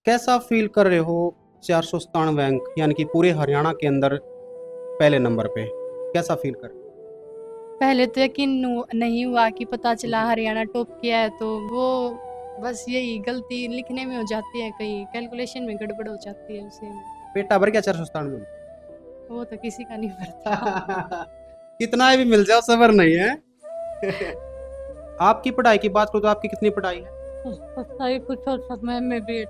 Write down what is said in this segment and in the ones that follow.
कैसा फील कर रहे हो 497 अंक यानी कि पूरे हरियाणा के अंदर पहले नंबर पे कैसा फील कर रहे पहले तो यकीन नहीं हुआ कि पता चला हरियाणा टॉप किया है, तो वो बस यही गलती लिखने में हो जाती है, कहीं कैलकुलेशन में गड़बड़ हो जाती है उसे। हो? पेटा भर क्या 497 में? वो तो किसी का नहीं भरता। कितना भी मिल जाओ सबर नहीं है। आपकी पढ़ाई की बात करो तो आपकी कितनी पढ़ाई है? सही पूछो, समय में भी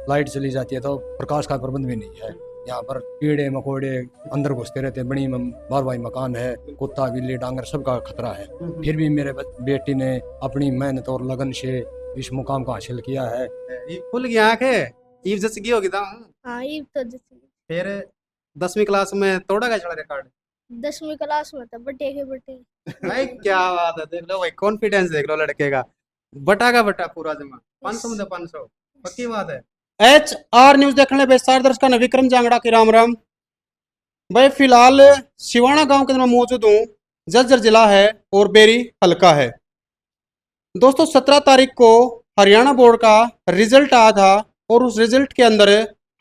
लाइट चली जाती है तो प्रकाश का प्रबंध भी नहीं है। यहाँ पर कीड़े मकोड़े अंदर घुसते रहते हैं। बड़ी बारवाई मकान है, कुत्ता बिल्ली डांगर सबका खतरा है। फिर भी मेरे बेटी ने अपनी मेहनत और लगन से इस मुकाम को हासिल किया है। ये खुल गया आंखें, ईव जैसी की होगी था। हाँ ये तो जैसे फिर 10वीं क्लास में तोड़ा गया छड़ा रिकॉर्ड। 10वीं क्लास में था बटे के बटे। भाई क्या बात है, देख लो भाई कॉन्फिडेंस देख लो लड़के का। बटा का बटा पूरा जमा 500 में 500 पक्की बात है। एच आर न्यूज देखने वाले बेसार दर्शक ने विक्रम जांगड़ा की राम राम। भाई फिलहाल सिवाना गांव के अंदर मैं मौजूद हूँ। झज्जर जिला है और बेरी हल्का है। दोस्तों 17 तारीख को हरियाणा बोर्ड का रिजल्ट आया था और उस रिजल्ट के अंदर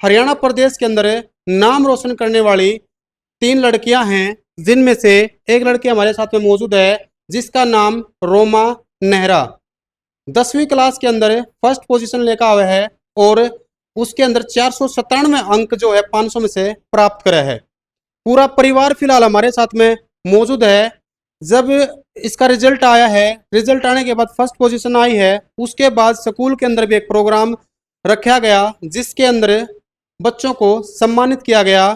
हरियाणा प्रदेश के अंदर नाम रोशन करने वाली 3 लड़कियां हैं, जिनमें से एक लड़की हमारे साथ में मौजूद है जिसका नाम रोमा नेहरा 10वीं क्लास के अंदर फर्स्ट पोजीशन लेकर आया है और उसके अंदर 497 अंक जो है 500 में से प्राप्त करे है। पूरा परिवार फिलहाल हमारे साथ में मौजूद है। जब इसका रिजल्ट आया है, रिजल्ट आने के बाद फर्स्ट पोजीशन आई है, उसके बाद स्कूल के अंदर भी एक प्रोग्राम रखा गया जिसके अंदर बच्चों को सम्मानित किया गया।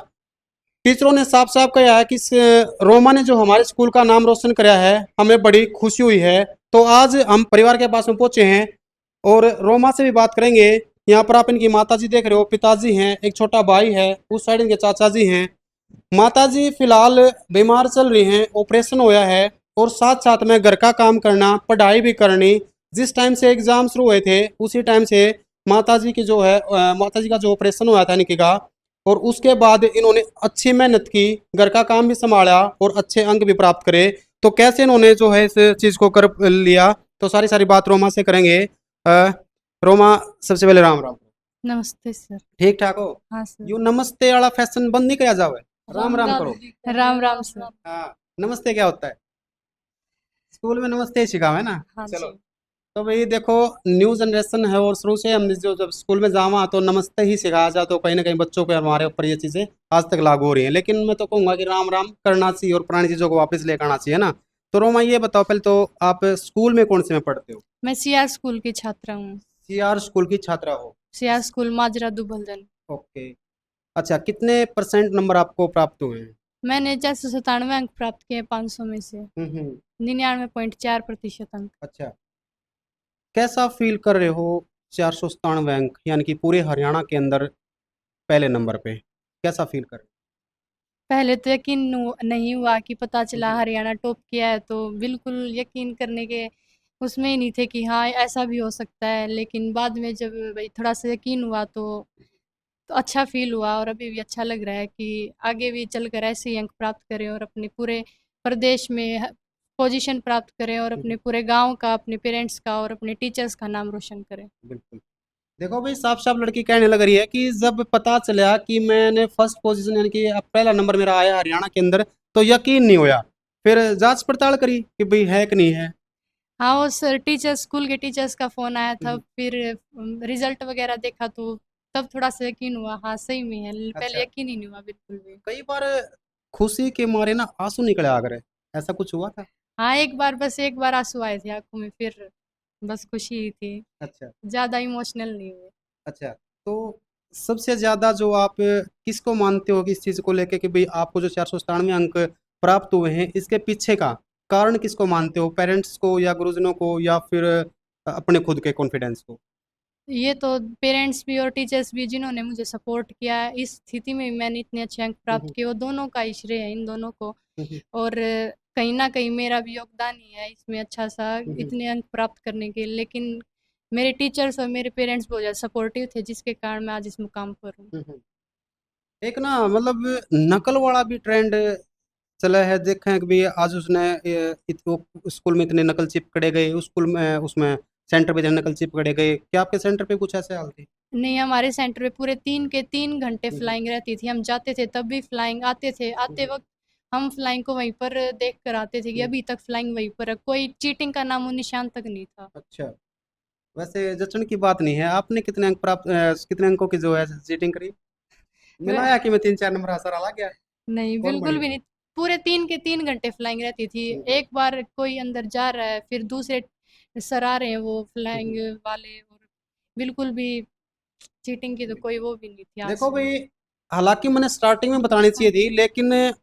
टीचरों ने साफ साफ कहा है कि रोमा ने जो हमारे स्कूल का नाम रोशन कराया है, हमें बड़ी खुशी हुई है। तो आज हम परिवार के पास में पहुंचे हैं और रोमा से भी बात करेंगे। यहाँ पर आप इनकी माताजी देख रहे हो, पिताजी हैं, एक छोटा भाई है, उस साइड इनके चाचा जी हैं। माताजी फिलहाल बीमार चल रही हैं, ऑपरेशन होया है और साथ साथ में घर का काम करना, पढ़ाई भी करनी। जिस टाइम से एग्जाम शुरू हुए थे उसी टाइम से माताजी की जो है माताजी का जो ऑपरेशन हुआ था इनकी का, और उसके बाद इन्होंने अच्छी मेहनत की, घर का काम भी संभाला और अच्छे अंक भी प्राप्त करे। तो कैसे इन्होंने जो है इस चीज़ को कर लिया, तो सारी सारी बात रोमा से करेंगे। रोमा सबसे पहले राम राम। नमस्ते सर। ठीक ठाक हो? हाँ सर। यू नमस्ते वाला फैशन बंद नहीं किया जावे, राम राम करो। राम राम सर। हाँ, नमस्ते क्या होता है? स्कूल में नमस्ते ही सिखावे है ना। हाँ चलो, जी। तो भाई देखो न्यू जनरेशन है और शुरू से हम जो जब स्कूल में जावा तो नमस्ते ही सिखाया जाए, तो कहीं ना कहीं बच्चों को हमारे ऊपर ये चीज़ें आज तक लागू हो रही हैं। लेकिन मैं तो कहूँगा कि राम राम करना चाहिए और पुरानी चीज़ों को वापस लेकर आना चाहिए ना। तो रोमा ये बताओ पहले तो आप स्कूल में कौन से में पढ़ते हो? मैं सीआर स्कूल की छात्रा हूँ। सीआर स्कूल की छात्रा हो? सीआर स्कूल माजरा दुबलदन। ओके, अच्छा कितने परसेंट नंबर आपको प्राप्त हुए हैं? मैंने 497 अंक प्राप्त किए 500 में से। 99.4% अंक। अच्छा, कैसा फील कर रहे हो 497 अंक यानी कि पूरे हरियाणा के अंदर पहले नंबर पे कैसा फील कर रहे पहले तो यकीन नहीं हुआ कि पता चला हरियाणा टॉप किया है, तो बिल्कुल यकीन करने के उसमें ही नहीं थे कि हाँ ऐसा भी हो सकता है। लेकिन बाद में जब भाई थोड़ा सा यकीन हुआ तो अच्छा फील हुआ और अभी भी अच्छा लग रहा है कि आगे भी चलकर ऐसे ही अंक प्राप्त करें और अपने पूरे प्रदेश में पोजीशन प्राप्त करें और अपने पूरे गांव का, अपने पेरेंट्स का और अपने टीचर्स का नाम रोशन करें। बिल्कुल, देखो भाई साफ साफ लड़की कहने लग रही है कि जब पता चला कि मैंने फर्स्ट पोजीशन यानी कि अब पहला नंबर मेरा आया हरियाणा के अंदर, तो यकीन नहीं होया। फिर जांच पड़ताल करी कि भाई है कि नहीं है। हाँ, वो सर टीचर्स, स्कूल के टीचर्स का फ़ोन आया था, फिर रिजल्ट वगैरह देखा तो तब थोड़ा सा यकीन हुआ, हाँ सही में है। अच्छा, पहले यकीन ही नहीं हुआ बिल्कुल भी। कई बार खुशी के मारे ना आंसू निकले आ गए, ऐसा कुछ हुआ था? हाँ, एक बार आंसू आए थे आंखों में, फिर बस खुशी ही थी, अच्छा ज़्यादा इमोशनल नहीं हुए। अच्छा, तो सबसे ज़्यादा जो आप किसको मानते हो कि इस चीज़ को लेके कि भाई आपको जो 497 अंक प्राप्त हुए हैं, इसके पीछे का कारण किसको मानते हो? पेरेंट्स को या गुरुजनों को या फिर अपने खुद के कॉन्फिडेंस को? ये तो पेरेंट्स भी और टीचर्स भी जिन्होंने मुझे सपोर्ट किया है, इस स्थिति में भी मैंने इतने अच्छे अंक प्राप्त किए, वो दोनों का ही श्रेय है इन दोनों को। और कहीं ना कहीं मेरा भी योगदान ही है इसमें अच्छा सा इतने अंक प्राप्त करने के। लेकिन मेरे टीचर्स और मेरे पेरेंट्स बहुत ज़्यादा सपोर्टिव थे, जिसके कारण मैं आज इस मुकाम पर हूँ। एक ना मतलब नकल वाला भी ट्रेंड चला है, देखें कि भाई आज उसने वो स्कूल में इतने नकल चिपकड़े गए, उस स्कूल में उसमें सेंटर पे नकल चिपकड़े गए, क्या आपके सेंटर पे कुछ ऐसे हाल थी? नहीं, हमारे सेंटर पे पूरे 3 घंटे फ्लाइंग रहती थी। हम जाते थे तब भी फ्लाइंग, आते थे, आते वक्त हम फ्लाइंग को वहीं पर देख कर आते थे कि अभी तक फ्लाइंग वहीं पर है, कोई चीटिंग का नामो निशान तक नहीं था। अच्छा, वैसे जचन की बात नहीं है, आपने कितने अंक प्राप्त कितने अंकों की जो है चीटिंग करी? वह मिलाया कि मैं 3-4 नंबर हासिल आ गया? नहीं, कौन बिल्कुल बढ़िया भी था? नहीं। पूरे 3 घंटे फ्लाइंग रहती थी। एक बार कोई अंदर जा रहा है, फिर दूसरे सर आ रहे हैं वो फ्लाइंग वाले, और बिल्कुल भी चीटिंग की तो कोई वो भी नहीं थी देखो आंसर। भाई, हालांकि मैंने स्टार्टिंग में बतानी चाहिए थी, लेकिन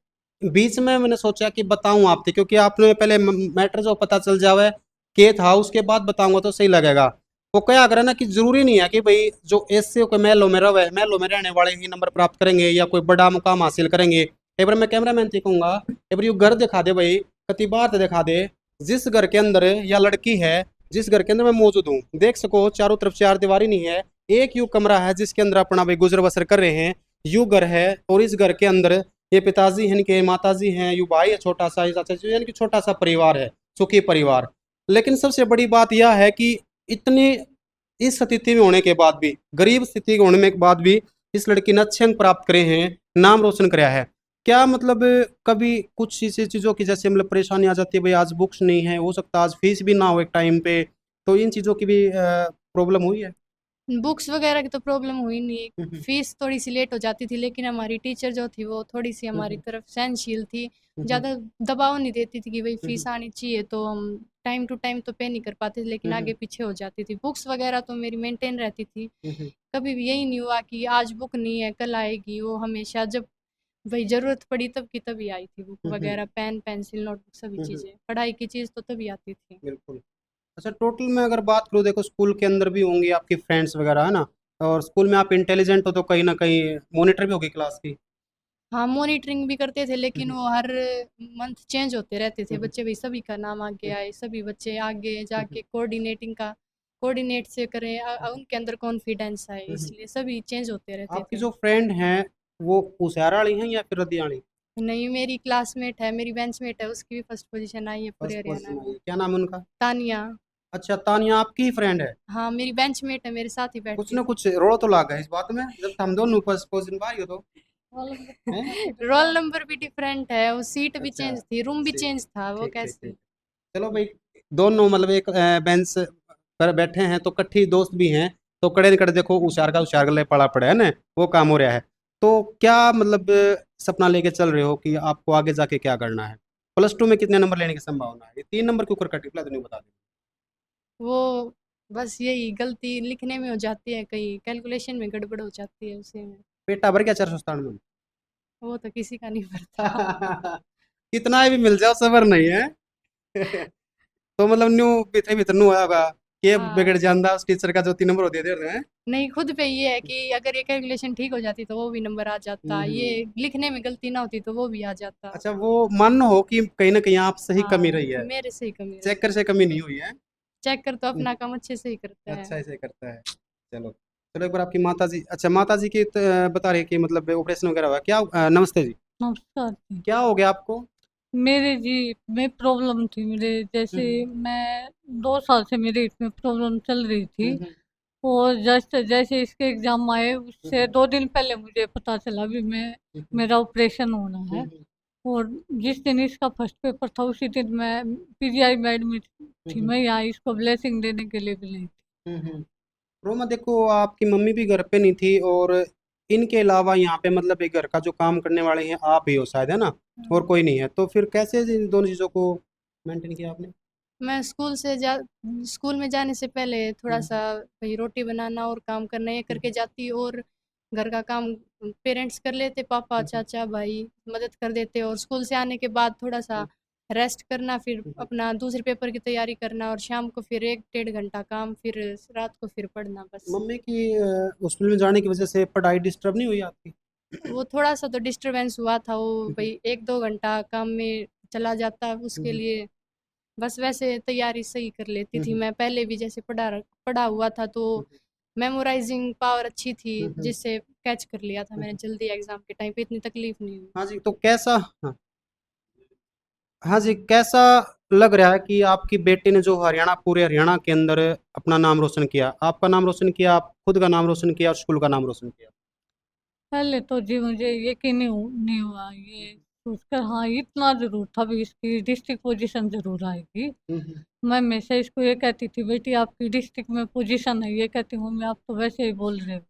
बीच में मैंने सोचा कि बताऊं आपसे, क्योंकि आपने पहले मैटर जो पता चल जावे के था, उसके बाद बताऊंगा तो सही लगेगा। वो क्या करे ना कि जरूरी नहीं है कि भाई जो एससी के महलों में रहने वाले ही नंबर प्राप्त करेंगे या कोई बड़ा मुकाम हासिल करेंगे। एक बार मैं कैमरा मैन से कहूंगा, एक बार यू घर दिखा दे भाई, कति बार तो दिखा दे, जिस घर के अंदर या लड़की है, जिस घर के अंदर मैं मौजूद हूँ, देख सको चारों तरफ चार दीवारी नहीं है, एक यू कमरा है जिसके अंदर अपना भाई गुजर बसर कर रहे हैं, यू घर है, और इस घर के अंदर ये पिताजी हैं, इनके माताजी हैं, यू भाई है छोटा सा, यानी कि छोटा सा परिवार है, सुखी परिवार। लेकिन सबसे बड़ी बात यह है कि इतनी इस स्थिति में होने के बाद भी, गरीब स्थिति के होने के बाद भी, इस लड़की ने अच्छे अंक प्राप्त करे हैं, नाम रोशन कराया है। क्या मतलब कभी कुछ ऐसी चीज़ों की जैसे मतलब परेशानी आ जाती है, भाई आज बुक्स नहीं है, हो सकता है आज फीस भी ना हो एक टाइम पे, तो इन चीज़ों की भी प्रॉब्लम हुई है? बुक्स वगैरह की तो प्रॉब्लम हुई नहीं। हम्म, फीस थोड़ी सी लेट हो जाती थी, लेकिन हमारी टीचर जो थी वो थोड़ी सी हमारी हम्म, तरफ सहनशील थी। हम्म, ज़्यादा दबाव नहीं देती थी कि भाई हम्म, फीस आनी चाहिए, तो हम टाइम टू टाइम तो पे नहीं कर पाते थे, लेकिन हम्म, आगे पीछे हो जाती थी। बुक्स वगैरह तो मेरी मेंटेन रहती थी। हम्म, कभी भी यही नहीं हुआ कि आज बुक नहीं है कल आएगी। वो हमेशा जब भाई ज़रूरत पड़ी तब की तभी आई थी बुक हम्म, वगैरह, पेन पेंसिल नोटबुक सभी हम्म, चीज़ें, पढ़ाई की चीज़ तो तभी आती थी। बिल्कुल। अच्छा, टोटल में अगर बात करूँ, देखो स्कूल के अंदर भी होंगी आपकी फ्रेंड्स वगैरह, है ना? और स्कूल में आप इंटेलिजेंट हो तो कहीं ना कहीं मॉनिटर भी होगी क्लास की। हाँ, मॉनिटरिंग भी करते थे, लेकिन हम्म, वो हर मंथ चेंज होते रहते थे हम्म, बच्चे। भाई सभी का नाम आगे आए, सभी बच्चे आगे हम्म, जाके कोऑर्डिनेटिंग का कोऑर्डिनेट से करें, उनके अंदर कॉन्फिडेंस आए, हम्म। इसलिए सभी चेंज होते रहते आपकी थे। जो फ्रेंड हैं वो उसियार वाली हैं या फिर रद्दी वाली? नहीं, मेरी क्लासमेट है, मेरी बेंचमेट है, उसकी भी फर्स्ट पोजीशन आई है पूरे फर्स्ट हरियाणा पोजीशन आई में। है, क्या नाम है उनका? तानिया। अच्छा, तानिया आपकी ही फ्रेंड है? हाँ, मेरी बेंचमेट है, मेरे साथ ही कुछ बैठती ना थी। कुछ रोड तो लगा है इस बात में, जब हम दोनों फर्स्ट पोजीशन पर आई हो तो। हैं? रोल नंबर भी डिफरेंट है, वो सीट भी अच्छा, चेंज थी, रूम भी ठीक, चेंज था, वो ठीक, ठीक, ठीक। कैसे। चलो भाई, दोनों मतलब एक बेंच पर बैठे हैं तो कट्ठी दोस्त भी हैं, तो कड़े न कड़े देखो उशार गले पड़ा पड़ा है ना, वो काम हो रहा है। तो क्या मतलब सपना लेके चल रहे हो कि आपको आगे जाके क्या करना है? +2 में कितने नंबर लेने की संभावना है? ये 3 नंबर के ऊपर कटी प्लस नहीं बता दे। वो बस यही गलती लिखने में हो जाती है, कहीं कैलकुलेशन में गड़बड़ हो जाती है उसी में। पेटा भर गया 497 वो तो किसी का नहीं भरता। में। कितना भी मिल जाओ सबर नहीं है। तो मतलब न्यू भीतर भीतर नु होगा कि बिगड़ हाँ, जाता उस टीचर का जो 3 नंबर होते थे हैं। नहीं, खुद पे ये है कि अगर ये कैलकुलेशन ठीक हो जाती तो वो भी नंबर आ जाता, ये हम्म। लिखने में गलती ना होती तो वो भी आ जाता। अच्छा, वो मानो हो कि कहीं ना कहीं आप सही कमी हाँ, रही है, मेरे से ही कमी रही चेकर है। से कमी नहीं हुई है। चेक कर तो हम्म, अपना काम अच्छे से ही करता है। अच्छा ऐसे करता है। चलो, चलो एक बार आपकी माता जी, अच्छा माता जी की बता रहे कि मतलब ऑपरेशन वगैरह हुआ क्या? नमस्ते जी, नमस्कार जी। क्या हो गया आपको? मेरे जी में प्रॉब्लम थी, मेरे जैसे हम्म, मैं 2 साल से मेरे इसमें प्रॉब्लम चल रही थी। हम्म, और जस्ट जैसे इसके एग्ज़ाम आए उससे हम्म, 2 दिन पहले मुझे पता चला भी मैं हम्म, मेरा ऑपरेशन होना है। हम्म, और जिस दिन इसका फर्स्ट पेपर था उसी दिन मैं पीजीआई में एडमिट थी। हम्म, मैं यहाँ इसको ब्लेसिंग देने के लिए भी नहीं थी। हम्म। रोमा देखो, आपकी मम्मी भी घर पे नहीं थी, और इनके अलावा यहाँ पे मतलब एक घर का जो काम करने वाले हैं आप ही हो शायद, है ना? और कोई नहीं है, तो फिर कैसे इन दोनों चीज़ों को मेंटेन किया आपने? मैं स्कूल में जाने से पहले थोड़ा हम्म, सा भाई रोटी बनाना और काम करना ये करके जाती, और घर का काम पेरेंट्स कर लेते, पापा हम्म, चाचा भाई मदद कर देते, और स्कूल से आने के बाद थोड़ा सा रेस्ट करना, फिर हम्म। अपना दूसरे पेपर की तैयारी करना, और शाम को फिर 1 डेढ़ घंटा काम, फिर रात को फिर पढ़ना बस। मम्मी की हॉस्पिटल में जाने की वजह से पढ़ाई डिस्टर्ब नहीं हुई आपकी? वो थोड़ा सा तो डिस्टरबेंस हुआ था, वो भाई 1 2 घंटा काम में चला जाता, उसके हम्म, लिए बस वैसे तैयारी सही कर लेती थी हम्म, मैं, पहले भी जैसे पढ़ा हुआ था, तो मेमोराइजिंग पावर अच्छी थी, हम्म, जिससे कैच कर लिया था मैंने हम्म। जल्दी, एग्जाम के टाइम पे इतनी तकलीफ नहीं हुई। हाँ जी, तो कैसा, हाँ, हाँ जी, कैसा लग रहा है कि आपकी बेटी ने जो हरियाणा, पूरे हरियाणा के अंदर अपना नाम रोशन किया, आपका नाम रोशन किया, आप खुद का नाम रोशन किया और स्कूल का नाम रोशन किया। पहले तो जी मुझे यकीन नहीं हुआ ये सोचकर, हाँ इतना जरूर था भी इसकी डिस्ट्रिक्ट पोजीशन जरूर आएगी। मैं हमेशा इसको ये कहती थी, बेटी आपकी डिस्ट्रिक्ट में पोजीशन है, ये कहती हूँ मैं, आप तो वैसे ही बोल रहे हो।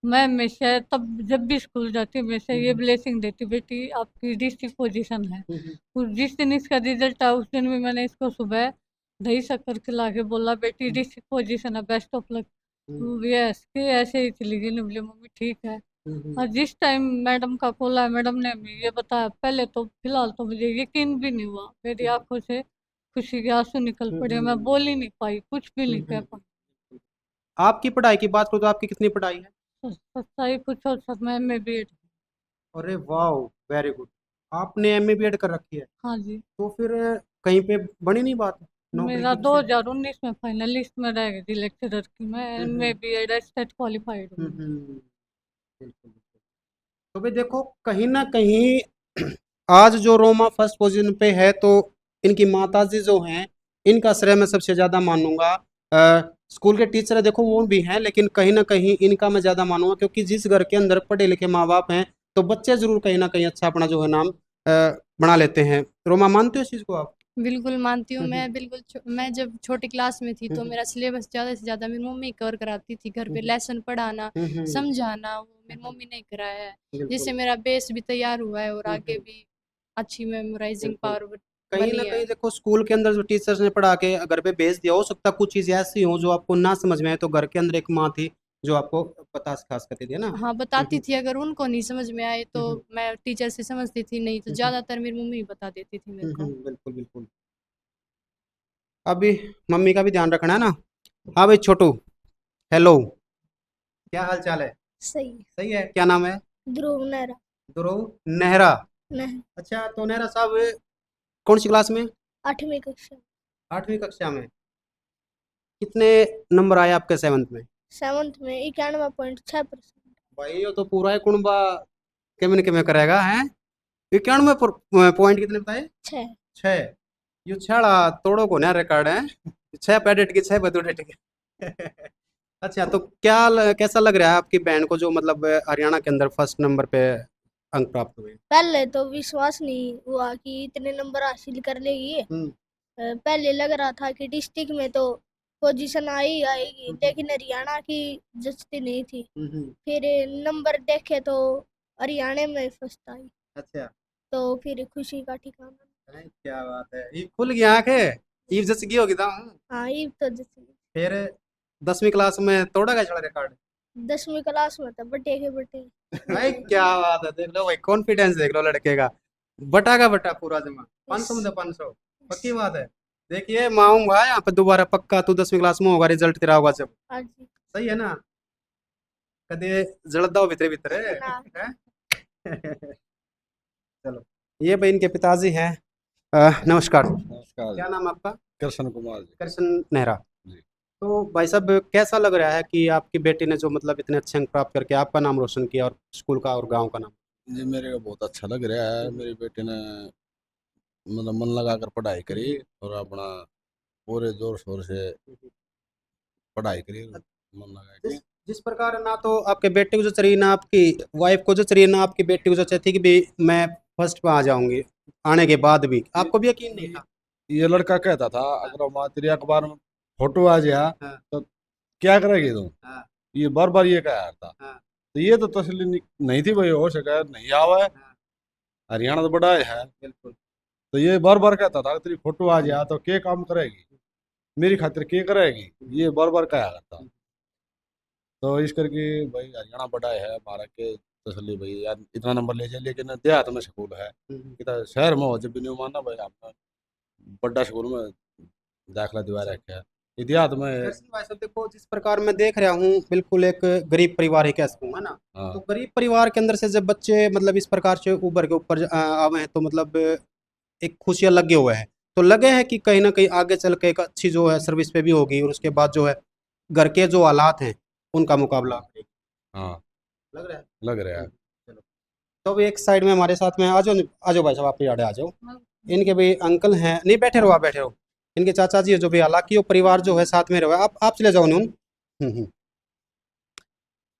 मैं हमेशा तब जब भी स्कूल जाती हमेशा ये ब्लेसिंग देती, बेटी आपकी डिस्ट्रिक्ट पोजीशन है। उस जिस दिन इसका रिजल्ट आया उस दिन भी मैंने इसको सुबह दही शक्कर खिला के बोला, बेटी डिस्ट्रिक्ट पोजीशन है, बेस्ट ऑफ लक। यस कि ऐसे ही चली गई, बोली मम्मी ठीक है। और जिस टाइम मैडम का कॉल आया, मैडम ने हमें ये बताया, पहले तो फिलहाल तो मुझे यकीन भी नहीं हुआ, मेरी आंखों से खुशी के आंसू निकल पड़े, मैं बोल ही नहीं पाई, कुछ भी नहीं कह पाई। आपकी पढ़ाई की बात करो तो आपकी कितनी पढ़ाई है? सच्चाई पूछो सर, मैं MA BEd। अरे वाह, वेरी गुड। आपने एमए बीएड कर रखी है, हाँ जी। तो फिर कहीं पे बनी नहीं बात नौकरी मेरा की? 2019 में फाइनल लिस्ट में रह गई थी लेक्चरर की, मैं MA BEd स्टेट क्वालिफाइड हूँ। बिल्कुल बिल्कुल। तो भाई देखो, कहीं ना कहीं आज जो रोमा फर्स्ट पोजीशन पे है, तो इनकी माताजी जो हैं, इनका श्रेय मैं सबसे ज़्यादा मानूंगा। स्कूल के टीचर देखो वो भी हैं, लेकिन कहीं ना कहीं इनका मैं ज़्यादा मानूंगा, क्योंकि जिस घर के अंदर पढ़े लिखे माँ बाप हैं तो बच्चे ज़रूर कहीं ना कहीं अच्छा अपना जो है नाम बना लेते हैं। रोमा, मानते हो इस चीज़ को आप? बिल्कुल मानती हूँ मैं, बिल्कुल मैं जब छोटी क्लास में थी तो हम्म। मेरा सिलेबस ज़्यादा से ज़्यादा मेरी मम्मी कवर कराती थी, घर पे लेसन पढ़ाना, समझाना, वो मेरी मम्मी ने कराया है, जिससे बिल्कुल मेरा बेस भी तैयार हुआ है और आगे हम्म। भी अच्छी मेमोराइजिंग बिल्कुल। पावर कहीं ना बनी कहीं है। देखो, स्कूल के अंदर जो टीचर्स ने पढ़ा के घर पे भेज दिया, हो सकता है कुछ चीज़ ऐसी हो जो आपको ना समझ में आए, तो घर के अंदर एक माँ थी जो आपको बता खास करती थी, है ना? हाँ बताती थी, अगर उनको नहीं समझ में आए तो मैं टीचर से समझती थी, नहीं तो ज़्यादातर मेरी मम्मी ही बता देती थी मेरे को। बिल्कुल बिल्कुल। अभी मम्मी का भी ध्यान रखना है ना। हाँ भाई छोटू, हेलो, क्या हाल चाल है? सही। सही है, क्या नाम है? ध्रुव नेहरा। ध्रुव नेहरा। नहीं। अच्छा, तो नेहरा साहब कौन सी क्लास में? 8वीं कक्षा। 8वीं कक्षा में। कितने नंबर आए आपके 7th में? 7th में 91.6%। भाई ये तो पूरा है कुणबा केमिन के में करेगा है। 91 पॉइंट कितने बताए? 6। 6। ये छड़ा तोड़ो को ना रिकॉर्ड है। 6 पैडेट के 6 बदुडेट के। अच्छा, तो कैसा लग रहा है आपकी बहन को, जो मतलब हरियाणा के अंदर फर्स्ट नंबर पे अंक प्राप्त हुए? पहले तो विश्वास नहीं हुआ कि इतने नंबर हासिल कर लेगी। हम्म, पहले लग रहा था कि डिस्ट्रिक्ट में तो पोजीशन आई आएगी, लेकिन हरियाणा की जचती नहीं थी। फिर नंबर देखे तो हरियाणा में फर्स्ट आई, अच्छा, तो फिर खुशी का ठिकाना नहीं। क्या बात है, ये खुल गया आंखें, ईव जच गई होगी था। हाँ ये तो जची। फिर 10वीं क्लास में तोड़ा गया छड़ा रिकॉर्ड? 10वीं क्लास में था बटे के बटे। भाई क्या बात है, देख लो भाई, कॉन्फिडेंस देख लो लड़के का। बटा का बटा पूरा जमा, 500 में 500, पक्की बात है। देखिए मैं आऊंगा यहाँ पे दोबारा पक्का, तू 10वीं क्लास में होगा, रिजल्ट तेरा होगा जब। हाँ जी। सही है ना? कदे जलदा हो भितरे भितरे ना। हैं? चलो, ये भाई इनके पिताजी हैं। नमस्कार, नमस्कार क्या नाम है आपका? कृष्ण कुमार जी। कृष्ण नेहरा। जी। तो भाई साहब, कैसा लग रहा है कि आपकी बेटी ने जो मतलब इतने अच्छे अंक प्राप्त करके आपका नाम रोशन किया और स्कूल का और गांव का नाम? जी मेरे को बहुत अच्छा लग रहा है, मेरी बेटी ने मतलब मन लगाकर पढ़ाई करी और अपना पूरे जोर शोर से पढ़ाई करी, मन लगा के। जिस प्रकार ना तो आपके बेटे को जो चाहिए, ना आपकी वाइफ को जो चाहिए, ना आपकी बेटी को जो चाहती कि भी मैं फर्स्ट पे आ जाऊंगी, आने के बाद भी आपको भी यकीन नहीं था? ये लड़का कहता था अगर माँ तेरी अखबार में फोटो आ गया हाँ। तो क्या करेगी तुम? हाँ। ये बार बार ये कहा था। हाँ। तो ये तो तसल्ली नहीं थी भाई, हो सका नहीं आवा है, हाँ। हरियाणा तो बड़ा है। बिल्कुल। तो ये बार बार कहता था तेरी फोटो आ गया तो क्या काम करेगी, मेरी खातिर क्या करेगी, ये बार बार कहा करता। तो इस करके भाई हरियाणा बड़ा है हमारा के तसल्ली भाई यार इतना नंबर ले जाए, लेकिन देहात में स्कूल है, इतना शहर में हो जब भी नहीं मानना भाई, आपने बड़ा स्कूल में दाखला दिवा रखा है, इतिहास में। कृष्ण भाई साहब देखो, जिस प्रकार मैं देख रहा हूँ, बिल्कुल एक गरीब परिवार ही कह सकूंगा ना। हाँ। तो गरीब परिवार के अंदर से जब बच्चे मतलब इस प्रकार से ऊपर के ऊपर आवे हैं, तो मतलब एक खुशियाँ लगे हुए हैं, तो लगे हैं कि कहीं ना कहीं आगे चल के एक अच्छी जो है सर्विस पे भी होगी, और उसके बाद जो है घर के जो हालात हैं उनका मुकाबला करेगी। हाँ लग रहा है। लग रहा है। चलो, तो अब एक साइड में हमारे साथ में आ जाओ भाई साहब, आप यहाँ आ जाओ। इनके भाई अंकल हैं, नहीं बैठे रहो, आप बैठे रहो। इनके चाचा जी है जो भी, हालांकि वो परिवार जो है साथ में रहो, आप चले जाओ नून। हम्म।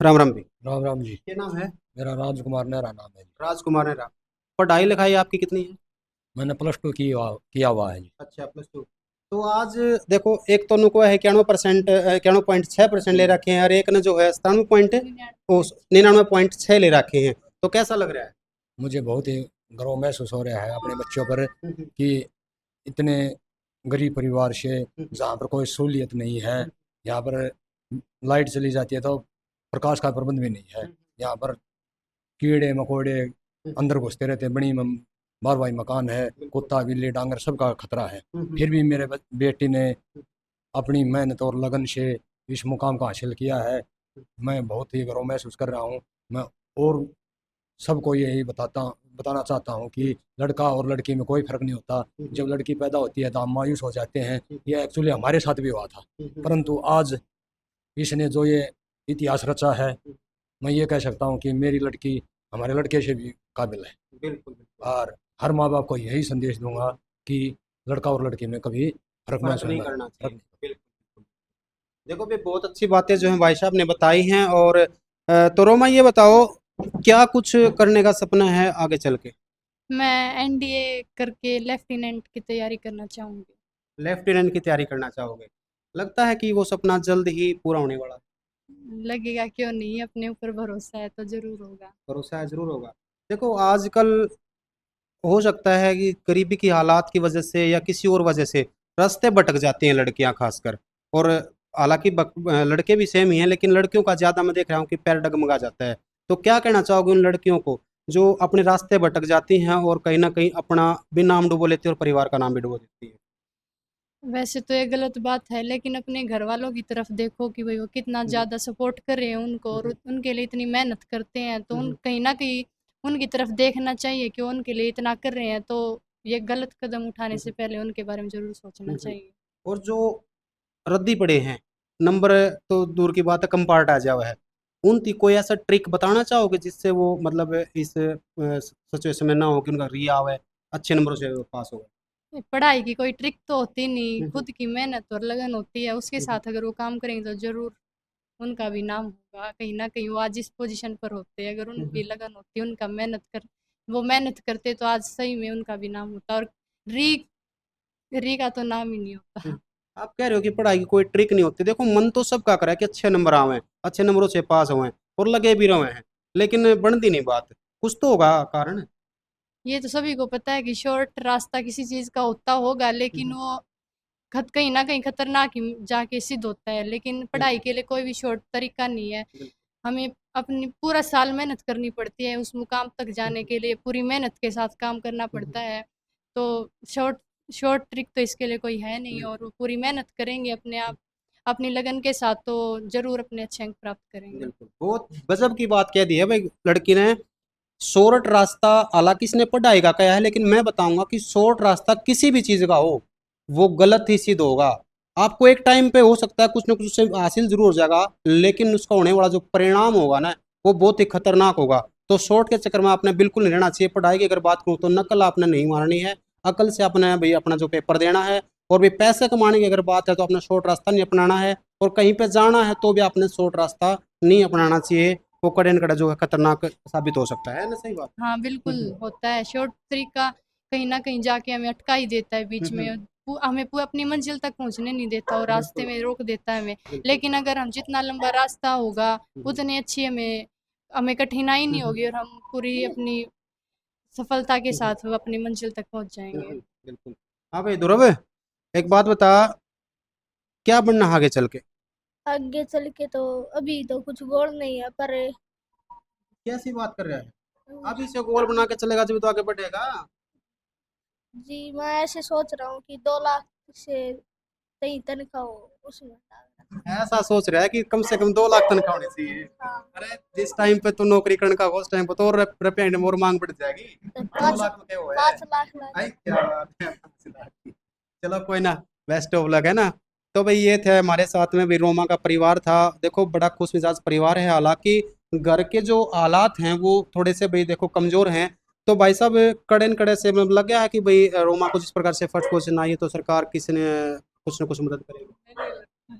राम राम भी। राम राम जी। क्या नाम है? मेरा राजकुमार नेहरा नाम है जी। राजकुमार ने राम। पढ़ाई लिखाई आपकी कितनी है? मैंने +2 किया हुआ है जी। अच्छा, +2। तो आज देखो, एक तो नुको है 91%, 91.6% ले रखे हैं, और एक ने जो है 99.6 ले रखे हैं। तो कैसा लग रहा है? मुझे बहुत ही गर्व महसूस हो रहा है अपने बच्चों पर कि इतने गरीब परिवार से, जहाँ पर कोई सहूलियत नहीं है, यहाँ पर लाइट चली जाती है तो प्रकाश का प्रबंध भी नहीं है, यहाँ पर कीड़े मकोड़े अंदर घुसते रहते हैं, बड़ी बारवाई मकान है, कुत्ता बिल्ली डांगर सबका खतरा है। फिर भी मेरे बेटी ने अपनी मेहनत और लगन से इस मुकाम को हासिल किया है। मैं बहुत ही गर्व महसूस कर रहा हूँ। मैं और सबको यही बताना चाहता हूँ कि लड़का और लड़की में कोई फर्क नहीं होता। जब लड़की पैदा होती है तो हम मायूस हो जाते हैं, ये एक्चुअली हमारे साथ भी हुआ था, परंतु आज इसने जो ये इतिहास रचा है, मैं ये कह सकता हूँ कि मेरी लड़की हमारे लड़के से भी काबिल है। बिल्कुल। और हर माँ बाप को यही संदेश दूंगा कि लड़का और लड़की में कभी फर्क फर्क नहीं होना करना चाहिए। फर्क बिल्कुल। देखो भी, बहुत अच्छी बातें जो हैं भाई साहब ने बताई हैं। और तो रोमा, ये बताओ, क्या कुछ करने का सपना है आगे चल के? मैं एनडीए करके लेफ्टिनेंट की तैयारी करना चाहूँगी। लेफ्टिनेंट की तैयारी करना चाहोगे? लगता है कि वो सपना जल्द ही पूरा होने वाला है। लगेगा, क्यों नहीं, अपने ऊपर भरोसा है तो ज़रूर होगा। भरोसा है, ज़रूर होगा। देखो, आजकल हो सकता है कि गरीबी की हालात की वजह से या किसी और वजह से रास्ते भटक जाती हैं लड़कियां खासकर। और हालांकि लड़के भी सेम ही हैं, लेकिन लड़कियों का ज़्यादा मैं देख रहा हूँ कि पैर डगमगा जाता है। तो क्या कहना चाहोगे उन लड़कियों को जो अपने रास्ते भटक जाती हैं और कहीं ना कहीं अपना भी नाम डुबो लेती है और परिवार का नाम भी डुबो देती है? वैसे तो ये गलत बात है, लेकिन अपने घर वालों की तरफ देखो कि भाई वो कितना ज़्यादा सपोर्ट कर रहे हैं उनको, और उनके लिए इतनी मेहनत करते हैं, तो उन कहीं ना कहीं उनकी तरफ देखना चाहिए कि वो उनके लिए इतना कर रहे हैं, तो ये गलत कदम उठाने से पहले उनके बारे में ज़रूर सोचना चाहिए। और जो रद्दी पड़े हैं, नंबर तो दूर की बात है, कम पार्ट आ जावा है, उनकी कोई ऐसा ट्रिक बताना चाहोगे जिससे वो मतलब इस सिचुएशन में ना हो कि उनका री आवे, अच्छे नंबरों से पास हो? पढ़ाई की कोई ट्रिक तो होती नहीं, हम्म, खुद की मेहनत और लगन होती है, उसके हम्म, साथ अगर वो काम करेंगे तो ज़रूर उनका भी नाम होगा। कहीं ना कहीं वो आज इस पोजीशन पर होते हैं, अगर उनकी लगन होती, उनका वो मेहनत करते तो आज सही में उनका भी नाम होता, और री री का तो नाम ही नहीं होता। आप कह रहे हो कि पढ़ाई की कोई ट्रिक नहीं होती। देखो, मन तो सबका करा है कि अच्छे नंबर आवे, अच्छे नंबरों से पास हुए और लगे भी रहे हैं, लेकिन बनती नहीं बात। कुछ तो होगा कारण। ये तो सभी को पता है कि शॉर्ट रास्ता किसी चीज़ का होता होगा, लेकिन वो कहीं ना कहीं खतरनाक ही जाके सिद्ध होता है, लेकिन पढ़ाई के लिए कोई भी शॉर्ट तरीका नहीं है। हमें अपनी पूरा साल मेहनत करनी पड़ती है, उस मुकाम तक जाने के लिए पूरी मेहनत के साथ काम करना पड़ता है। तो शॉर्ट शॉर्ट ट्रिक तो इसके लिए कोई है नहीं, और वो पूरी मेहनत करेंगे अपने आप अपनी लगन के साथ तो जरूर अपने अच्छे अंक प्राप्त करेंगे। बिल्कुल, बहुत गजब की बात कह दी है भाई लड़की ने। शॉर्ट रास्ता, हालांकि इसने पढ़ाई का कहा है, लेकिन मैं बताऊंगा कि शॉर्ट रास्ता किसी भी चीज का हो वो गलत ही सिद्ध होगा। आपको एक टाइम पे हो सकता है कुछ ना कुछ उससे हासिल जरूर हो जाएगा, लेकिन उसका होने वाला जो परिणाम होगा ना, वो बहुत ही खतरनाक होगा। तो शॉर्ट के चक्कर में आपने बिल्कुल नहीं रहना चाहिए। पढ़ाई की अगर बात करूँ तो नकल आपने नहीं मारनी है, अकल से आपने भाई अपना जो पेपर देना है। और भी पैसे कमाने की अगर बात है तो अपना शॉर्ट रास्ता नहीं अपनाना है, और कहीं पे जाना है तो भी आपने शॉर्ट रास्ता नहीं अपनाना चाहिए। वो कड़े न कड़ा जो है खतरनाक साबित हो सकता है ना? सही बात। हाँ बिल्कुल होता है, शॉर्ट तरीका कहीं ना कहीं जाके हमें अटका ही देता है बीच में, हमें अपनी मंजिल तक पहुंचने नहीं देता और रास्ते में रोक देता है हमें। लेकिन अगर हम जितना लंबा रास्ता होगा उतनी अच्छी हमें हमें कठिनाई नहीं होगी, और हम पूरी अपनी सफलता के साथ वो अपनी मंजिल तक पहुंच जाएंगे। बिल्कुल। हाँ भाई ध्रुव, एक बात बता, क्या बनना आगे चल के? आगे चल के तो अभी तो कुछ गोल नहीं है, पर कैसी बात कर रहा है? अभी से गोल बना के चलेगा जब तो आगे बढ़ेगा। जी मैं ऐसे सोच रहा हूँ कि 2 लाख से कहीं तनख्वाह हो उसमें ऐसा सोच रहा है कि कम से कम 2 लाख तनख्वाह होनी चाहिए। हाँ, अरे जिस टाइम पे तू नौकरी करने का हो, उस टाइम पे तो और रुपये और मांग बढ़ जाएगी। तो 2 लाख तो क्या हुआ है? 5 लाख लाख भाई क्या बात है, 5 लाख की। चलो कोई ना, बेस्ट ऑफ लक है ना। तो भाई ये थे हमारे साथ में भी रोमा का परिवार था। देखो, बड़ा खुश मिजाज परिवार है, हालांकि घर के जो हालात हैं वो थोड़े से भाई देखो कमजोर हैं। तो भाई साहब कड़े न कड़े से मतलब लग गया है कि भाई रोमा को जिस प्रकार से फर्स्ट पोजीशन आई है तो सरकार किसी ने कुछ न कुछ मदद करेगी।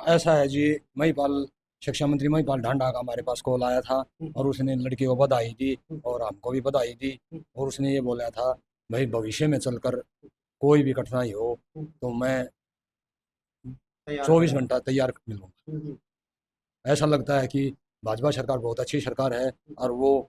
ऐसा है जी, महिपाल शिक्षा मंत्री महिपाल ढांडा का हमारे पास कॉल आया था और उसने लड़की को बधाई दी और हमको भी बधाई दी और उसने ये बोला था भाई भविष्य में चलकर कोई भी कठिनाई हो तो मैं 24 घंटा तैयार मिलूंगा। ऐसा लगता है कि भाजपा सरकार बहुत अच्छी सरकार है और वो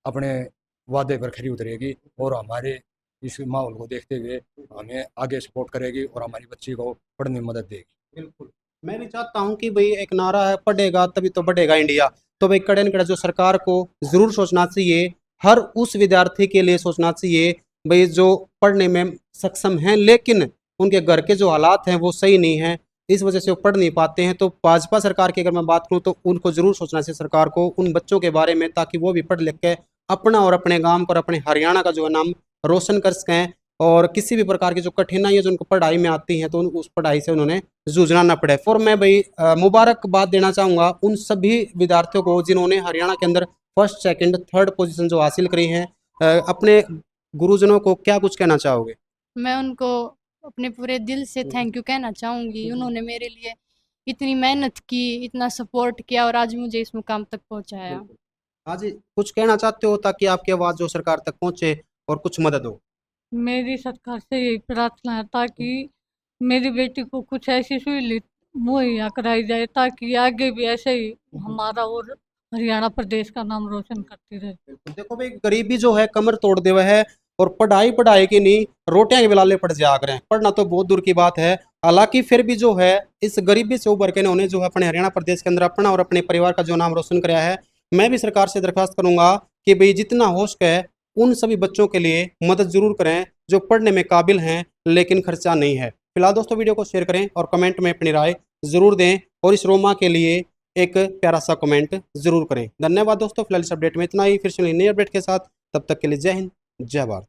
अपने वादे पर खरी उतरेगी और हमारे इस माहौल को देखते हुए हमें आगे सपोर्ट करेगी और हमारी बच्ची को पढ़ने में मदद देगी। बिल्कुल, मैं भी चाहता हूँ कि भाई एक नारा है पढ़ेगा तभी तो बढ़ेगा इंडिया। तो भाई कड़े न कड़े जो सरकार को जरूर सोचना चाहिए, हर उस विद्यार्थी के लिए सोचना चाहिए भाई जो पढ़ने में सक्षम हैं लेकिन उनके घर के जो हालात हैं वो सही नहीं है, इस वजह से वो पढ़ नहीं पाते हैं। तो भाजपा सरकार की अगर मैं बात करूँ तो उनको जरूर सोचना चाहिए सरकार को उन बच्चों के बारे में, ताकि वो भी पढ़ लिख के अपना और अपने गांव और अपने हरियाणा का जो है नाम रोशन कर सकें और किसी भी प्रकार की जो कठिनाई है जो उनको पढ़ाई में आती हैं तो उस पढ़ाई से उन्होंने जूझना न पड़े। और मैं भाई मुबारकबाद देना चाहूँगा उन सभी विद्यार्थियों को जिन्होंने हरियाणा के अंदर फर्स्ट सेकंड थर्ड पोजीशन जो हासिल करी है। अपने गुरुजनों को क्या कुछ कहना चाहोगे? मैं उनको अपने पूरे दिल से थैंक यू कहना चाहूँगी। उन्होंने मेरे लिए इतनी मेहनत की, इतना सपोर्ट किया और आज मुझे इस मुकाम तक पहुँचाया। हाँ जी, कुछ कहना चाहते हो ताकि आपकी आवाज़ जो सरकार तक पहुँचे और कुछ मदद हो? मेरी सरकार से यही प्रार्थना है ताकि मेरी बेटी को कुछ ऐसी सहूलियत मुहैया कराई जाए ताकि आगे भी ऐसे ही हमारा और हरियाणा प्रदेश का नाम रोशन करती रहे। बिल्कुल, देखो भाई गरीबी जो है कमर तोड़ देवा है और पढ़ाई की नहीं रोटियां के बिलाले पड़ जा रहे हैं, पढ़ना तो बहुत दूर की बात है। हालांकि फिर भी जो है इस गरीबी से उभर के इन्होंने जो है अपने हरियाणा प्रदेश के अंदर अपना और अपने परिवार का जो नाम रोशन कराया है। मैं भी सरकार से दरख्वास्त करूंगा कि भाई जितना हो सके उन सभी बच्चों के लिए मदद जरूर करें जो पढ़ने में काबिल हैं लेकिन खर्चा नहीं है। फिलहाल दोस्तों वीडियो को शेयर करें और कमेंट में अपनी राय जरूर दें और इस रोमा के लिए एक प्यारा सा कमेंट जरूर करें। धन्यवाद दोस्तों, फिलहाल इस अपडेट में इतना ही, फिर से नई अपडेट के साथ, तब तक के लिए जय हिंद जय भारत।